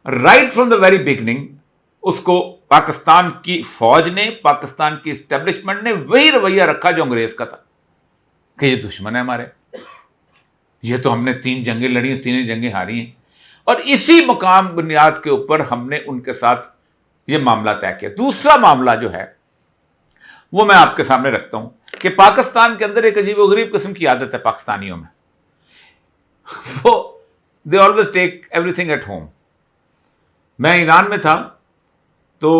Right from the very beginning اس کو پاکستان کی فوج نے، پاکستان کی اسٹیبلشمنٹ نے وہی رویہ رکھا جو انگریز کا تھا کہ یہ دشمن ہے ہمارے، یہ تو ہم نے 3 جنگیں لڑی ہیں، 3 جنگیں ہاری ہیں، اور اسی مقام بنیاد کے اوپر ہم نے ان کے ساتھ یہ معاملہ طے کیا۔ دوسرا معاملہ جو ہے وہ میں آپ کے سامنے رکھتا ہوں کہ پاکستان کے اندر ایک عجیب و غریب قسم کی عادت ہے پاکستانیوں میں، وہ they always take everything at home. میں ایران میں تھا تو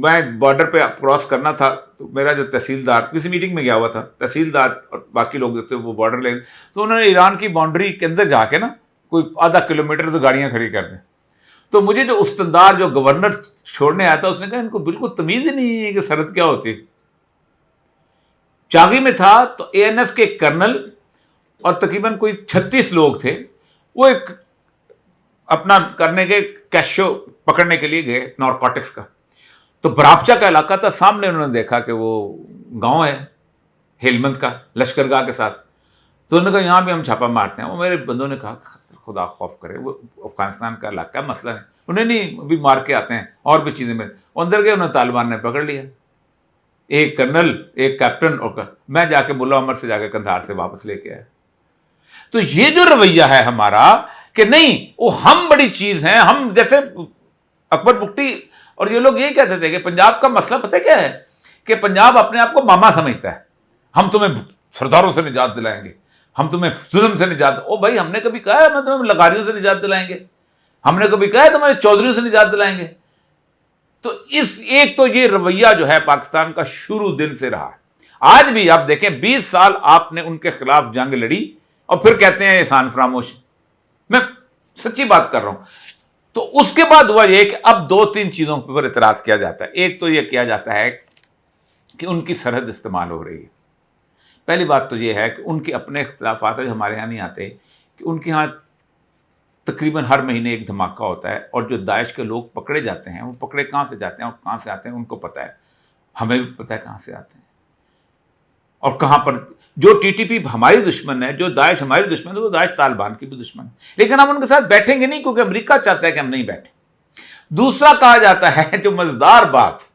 میں بارڈر پہ کراس کرنا تھا، تو میرا جو تحصیلدار، کسی میٹنگ میں گیا ہوا تھا، تحصیلدار اور باقی لوگ جو تھے وہ بارڈر لے، تو انہوں نے ایران کی باؤنڈری کے اندر جا کے نا کوئی آدھا کلومیٹر تو گاڑیاں کھڑی کر دیں۔ تو مجھے جو استندار جو گورنر چھوڑنے آیا تھا اس نے کہا ان کو بالکل تمیز ہی نہیں ہے کہ سرحد کیا ہوتی ہے۔ چاغی میں تھا تو اے این ایف کے کرنل اور تقریباً کوئی 36 لوگ تھے، وہ ایک اپنا کرنے کے کیشو پکڑنے کے لیے گئے نارکوٹکس کا، تو براپچا کا علاقہ تھا، سامنے انہوں نے دیکھا کہ وہ گاؤں ہے ہیلمند کا لشکرگاہ کے ساتھ، تو انہوں نے کہا یہاں بھی ہم چھاپا مارتے ہیں۔ وہ میرے بندوں نے کہا خدا خوف کرے، وہ افغانستان کا علاقہ ہے، مسئلہ ہے، انہیں نہیں ابھی مار کے آتے ہیں اور بھی چیزیں میں اندر گئے، انہیں طالبان نے پکڑ لیا، ایک کرنل ایک کیپٹن، اور میں جا کے ملا عمر سے جا کے قندھار سے واپس لے کے آیا۔ تو یہ جو رویہ ہے ہمارا کہ نہیں وہ ہم بڑی چیز ہیں، ہم جیسے اکبر بگٹی اور یہ لوگ یہی کہتے تھے کہ پنجاب کا مسئلہ پتہ کیا ہے کہ پنجاب اپنے آپ کو ماما سمجھتا ہے، ہم تمہیں سرداروں سے نجات دلائیں گے، ہم تمہیں ظلم سے نجات، او بھائی ہم نے کبھی کہا ہے ہم تمہیں لغاریوں سے نجات دلائیں گے؟ ہم نے کبھی کہا ہے تمہیں چودھریوں سے نجات دلائیں گے؟ تو اس ایک تو یہ رویہ جو ہے پاکستان کا شروع دن سے رہا ہے۔ آج بھی آپ دیکھیں 20 سال آپ نے ان کے خلاف جنگ لڑی اور پھر کہتے ہیں احسان فراموش، میں سچی بات کر رہا ہوں۔ تو اس کے بعد ہوا یہ کہ اب 2-3 چیزوں پر اعتراض کیا جاتا ہے۔ ایک تو یہ کیا جاتا ہے کہ ان کی سرحد استعمال ہو رہی ہے۔ پہلی بات تو یہ ہے کہ ان کے اپنے اختلافات جو ہمارے ہاں نہیں آتے، کہ ان کے ہاں تقریباً ہر مہینے ایک دھماکہ ہوتا ہے، اور جو داعش کے لوگ پکڑے جاتے ہیں وہ پکڑے کہاں سے جاتے ہیں اور کہاں سے آتے ہیں ان کو پتہ ہے، ہمیں بھی پتہ ہے کہاں سے آتے ہیں اور کہاں پر۔ جو ٹی ٹی پی ہماری دشمن ہے، جو داعش ہماری دشمن ہے، وہ داعش طالبان کی بھی دشمن ہے، لیکن ہم ان کے ساتھ بیٹھیں گے نہیں کیونکہ امریکہ چاہتا ہے کہ ہم نہیں بیٹھیں۔ دوسرا کہا جاتا ہے جو مزدار بات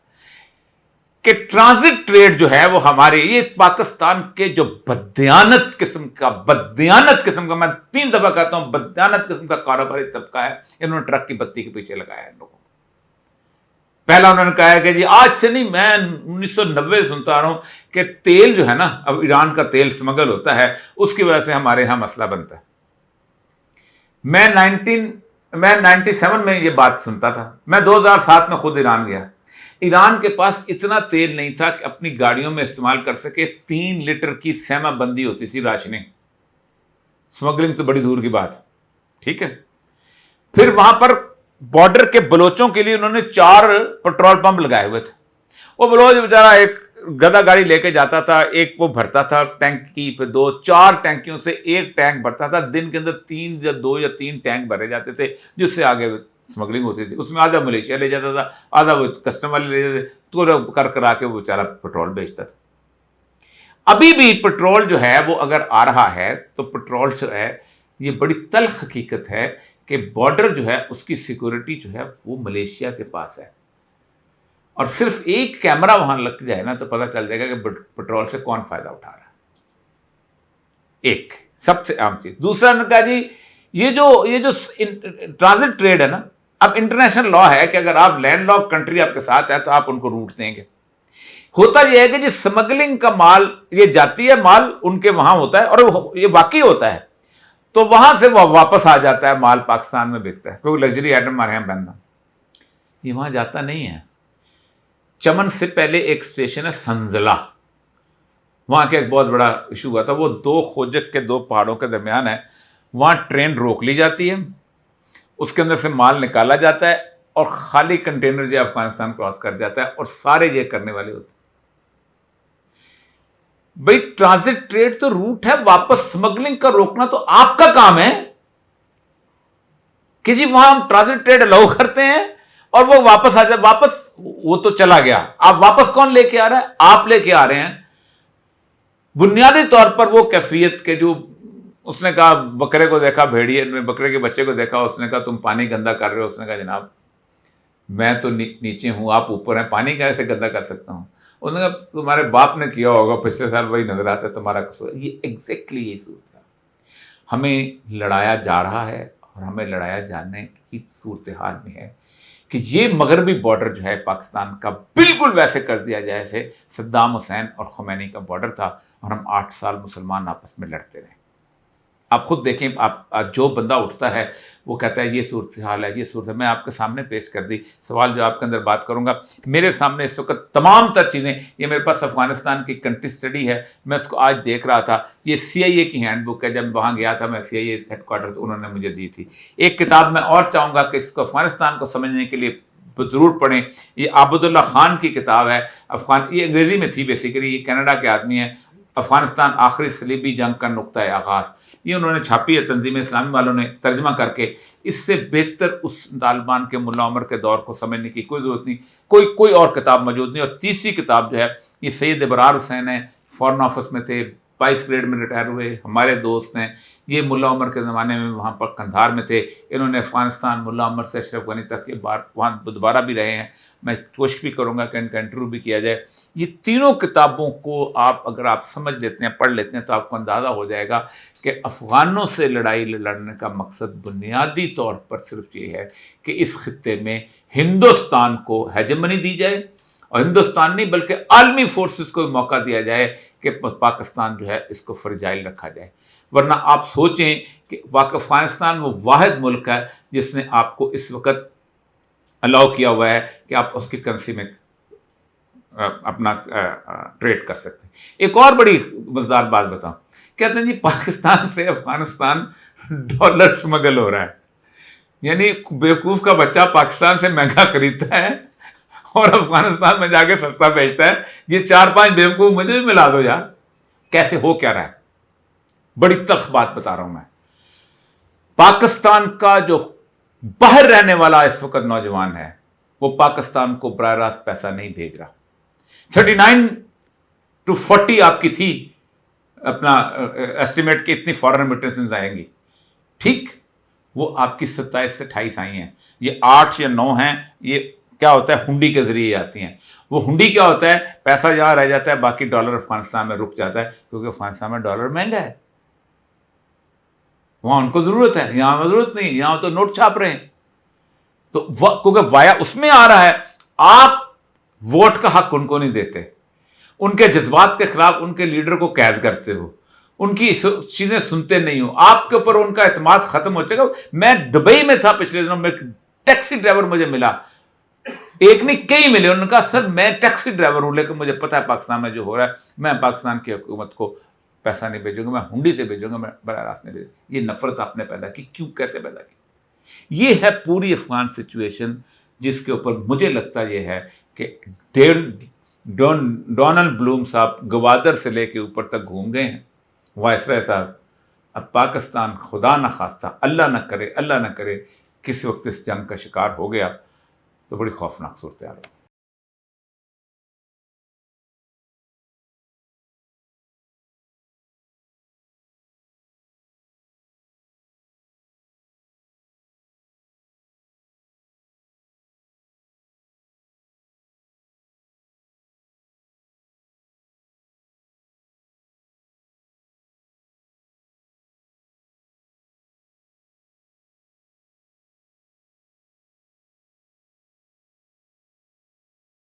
کہ ٹرانزٹ ٹریڈ جو ہے وہ ہمارے، یہ پاکستان کے جو بددیانت قسم کا میں 3 دفعہ کہتا ہوں بددیانت قسم کا کاروباری طبقہ ہے، انہوں نے ٹرک کی بتی کے پیچھے لگایا ان لوگوں کو۔ پہلا انہوں نے کہا ہے کہ جی آج سے نہیں، میں 1990 سنتا آ رہا ہوں کہ تیل جو ہے نا، اب ایران کا تیل سمگل ہوتا ہے، اس کی وجہ سے ہمارے ہاں مسئلہ بنتا ہے۔ میں 97 میں یہ بات سنتا تھا، میں 2007 میں خود ایران گیا، ایران کے پاس اتنا تیل نہیں تھا کہ اپنی گاڑیوں میں استعمال کر سکے، 3 لیٹر کی سیما بندی ہوتی تھی راشننگ، سمگلنگ تو بڑی دور کی بات، ٹھیک ہے۔ پھر وہاں پر بارڈر کے بلوچوں کے لیے انہوں نے 4 پیٹرول پمپ لگائے ہوئے تھے، وہ بلوچ بیچارہ ایک گدا گاڑی لے کے جاتا تھا، ایک وہ بھرتا تھا ٹینکی پہ 2-4 ٹینکیوں سے ایک ٹینک بھرتا تھا، دن کے اندر 2 یا 3 ٹینک بھرے جاتے تھے، جس سے آگے اسمگلنگ ہوتی تھی۔ اس میں آدھا ملیشیا لے جاتا تھا، آدھا وہ کسٹم والے لے جاتے تھے، تو کرا کے وہ بیچارہ پیٹرول بیچتا تھا۔ ابھی بھی پیٹرول جو ہے وہ اگر آ رہا ہے تو پیٹرول جو ہے، یہ بڑی تلخ حقیقت ہے کہ بارڈر جو ہے اس کی سیکورٹی جو ہے وہ ملیشیا کے پاس ہے، اور صرف ایک کیمرہ وہاں لگ جائے نا تو پتہ چل جائے گا کہ پیٹرول سے کون فائدہ اٹھا رہا ہے۔ ایک سب سے عام چیز۔ دوسرا نے کہا جی یہ جو ٹرانزٹ ٹریڈ ہے نا، اب انٹرنیشنل لا ہے کہ اگر آپ لینڈ لاک کنٹری آپ کے ساتھ ہے تو آپ ان کو روٹ دیں گے۔ ہوتا یہ ہے کہ جی سمگلنگ کا مال یہ جاتی ہے، مال ان کے وہاں ہوتا ہے، اور یہ واقعی ہوتا ہے، تو وہاں سے وہ واپس آ جاتا ہے، مال پاکستان میں بکتا ہے، کوئی لگژری آئٹم ہمارے یہاں بننا، یہ وہاں جاتا نہیں ہے۔ چمن سے پہلے ایک اسٹیشن ہے سنزلہ، وہاں کا ایک بہت بڑا ایشو ہوا تھا، وہ 2 کھوجک کے 2 پہاڑوں کے درمیان ہے، وہاں ٹرین روک لی جاتی ہے، اس کے اندر سے مال نکالا جاتا ہے، اور خالی کنٹینر جو افغانستان کراس کر جاتا ہے، اور سارے یہ کرنے والے ہوتے ہیں۔ بھئی ٹرانزٹ ٹریڈ تو روٹ ہے، واپس سمگلنگ کا روکنا تو آپ کا کام ہے کہ جی وہاں ہم ٹرانزٹ ٹریڈ الاؤ کرتے ہیں اور وہ واپس آ جائے، واپس وہ تو چلا گیا، آپ واپس کون لے کے آ رہا ہے؟ آپ لے کے آ رہے ہیں۔ بنیادی طور پر وہ کیفیت کے جو اس نے کہا بکرے کو دیکھا، بھیڑیے نے بکرے کے بچے کو دیکھا، اس نے کہا تم پانی گندا کر رہے ہو. اس نے کہا جناب میں تو نیچے ہوں، آپ اوپر ہیں، پانی کیسے گندا کر سکتا ہوں؟ انہوں نے کہا تمہارے باپ نے کیا ہوگا پچھلے سال، وہی نظر آتا ہے، تمہارا قصور. یہ ایگزیکٹلی یہی صورت ہے. ہمیں لڑایا جا رہا ہے اور ہمیں لڑایا جانے کی صورتحال میں ہے کہ یہ مغربی بارڈر جو ہے پاکستان کا بالکل ویسے کر دیا جائے جیسے صدام حسین اور خمینی کا بارڈر تھا، اور ہم 8 سال مسلمان آپس میں لڑتے رہے. آپ خود دیکھیں، آپ جو بندہ اٹھتا ہے وہ کہتا ہے یہ صورتحال ہے، یہ صورت. میں آپ کے سامنے پیش کر دی، سوال جواب کے اندر بات کروں گا. میرے سامنے اس وقت تمام تر چیزیں، یہ میرے پاس افغانستان کی کنٹری اسٹڈی ہے، میں اس کو آج دیکھ رہا تھا. یہ CIA کی ہینڈ بک ہے، جب وہاں گیا تھا میں CIA ہیڈ کوارٹر، انہوں نے مجھے دی تھی. ایک کتاب میں اور چاہوں گا کہ اس کو افغانستان کو سمجھنے کے لیے ضرور پڑھیں. یہ عابد اللہ خان کی کتاب ہے، یہ انگریزی میں تھی بیسیکلی، یہ کینیڈا کے آدمی ہیں. افغانستان آخری صلیبی جنگ کا نقطۂ آغاز، یہ انہوں نے چھاپی ہے، تنظیم اسلامی والوں نے ترجمہ کر کے. اس سے بہتر اس طالبان کے ملا عمر کے دور کو سمجھنے کی کوئی ضرورت نہیں، کوئی اور کتاب موجود نہیں. اور تیسری کتاب جو ہے یہ سید ابرار حسین ہے، فورن آفس میں تھے، 22 گریڈ میں ریٹائر ہوئے، ہمارے دوست ہیں. یہ ملا عمر کے زمانے میں وہاں پر قندھار میں تھے، انہوں نے افغانستان ملا عمر سے اشرف غنی تک یہ بار وہاں دوبارہ بھی رہے ہیں. میں کوشش بھی کروں گا کہ ان کا انٹرویو بھی کیا جائے. یہ تینوں کتابوں کو اگر آپ سمجھ لیتے ہیں، پڑھ لیتے ہیں، تو آپ کو اندازہ ہو جائے گا کہ افغانوں سے لڑائی لڑنے کا مقصد بنیادی طور پر صرف یہ ہے کہ اس خطے میں ہندوستان کو ہیجمنی دی جائے، اور ہندوستان نہیں بلکہ عالمی فورسز کو موقع دیا جائے کہ پاکستان جو ہے اس کو فرجائل رکھا جائے. ورنہ آپ سوچیں کہ افغانستان وہ واحد ملک ہے جس نے آپ کو اس وقت الاؤ کیا ہوا ہے کہ آپ اس کی کرنسی میں اپنا ٹریڈ کر سکتے ہیں. ایک اور بڑی مزدار بات بتاؤں، کہتے ہیں جی پاکستان سے افغانستان ڈالر سمگل ہو رہا ہے. یعنی بیوقوف کا بچہ پاکستان سے مہنگا خریدتا ہے اور افغانستان میں جا کے سستا بیچتا ہے. یہ 4-5 بیوقوف مجھے بھی ملا دو یار. کیسے ہو کیا رہا ہے؟ بڑی تلخ بات بتا رہا ہوں میں. پاکستان کا جو باہر رہنے والا اس وقت نوجوان ہے وہ پاکستان کو براہ راست پیسہ نہیں بھیج رہا. 39 to 40 آپ کی تھی اپنا ایسٹیمیٹ کہ اتنی فارن ریمیٹنسز آئیں گی، ٹھیک، وہ آپ کی 27 سے 28 آئی ہیں. یہ 8 یا 9 ہیں. یہ کیا ہوتا ہے؟ ہنڈی کے ذریعے آتی ہیں. وہ ہنڈی کیا ہوتا ہے؟ پیسہ جہاں رہ جاتا ہے باقی ڈالر افغانستان میں رک جاتا ہے، کیونکہ افغانستان میں ڈالر مہنگا ہے. وہاں ان کو ضرورت ہے، یہاں ضرورت نہیں، یہاں تو نوٹ چھاپ رہے ہیں. تو کیونکہ وایا اس میں آ رہا ہے. آپ ووٹ کا حق ان کو نہیں دیتے، ان کے جذبات کے خلاف ان کے لیڈر کو قید کرتے ہو، ان کی چیزیں سنتے نہیں ہو، آپ کے اوپر ان کا اعتماد ختم ہو چکا. میں دبئی میں تھا پچھلے دنوں، میں ٹیکسی ڈرائیور مجھے ملا، ایک نہیں کئی ملے. انہوں نے کہا سر میں ٹیکسی ڈرائیور ہوں لیکن مجھے پتا ہے پاکستان میں جو ہو رہا ہے، میں پاکستان کی حکومت کو پیسہ نہیں بھیجوں گا، میں ہنڈی سے بھیجوں گا، میں براہ راست نہیں بھیجوں گا. یہ نفرت آپ نے پیدا کی، کیوں، کیسے پیدا کی؟ یہ ہے پوری افغان سچویشن، جس کے اوپر مجھے لگتا یہ ہے کہ ڈونلڈ بلوم صاحب گوادر سے لے کے اوپر تک گھوم گئے ہیں. وائسرائے صاحب، اب پاکستان خدا نہ خواستہ، اللہ نہ کرے کسی وقت اس جنگ کا شکار ہو گیا تو بڑی خوفناک صورتحال ہے.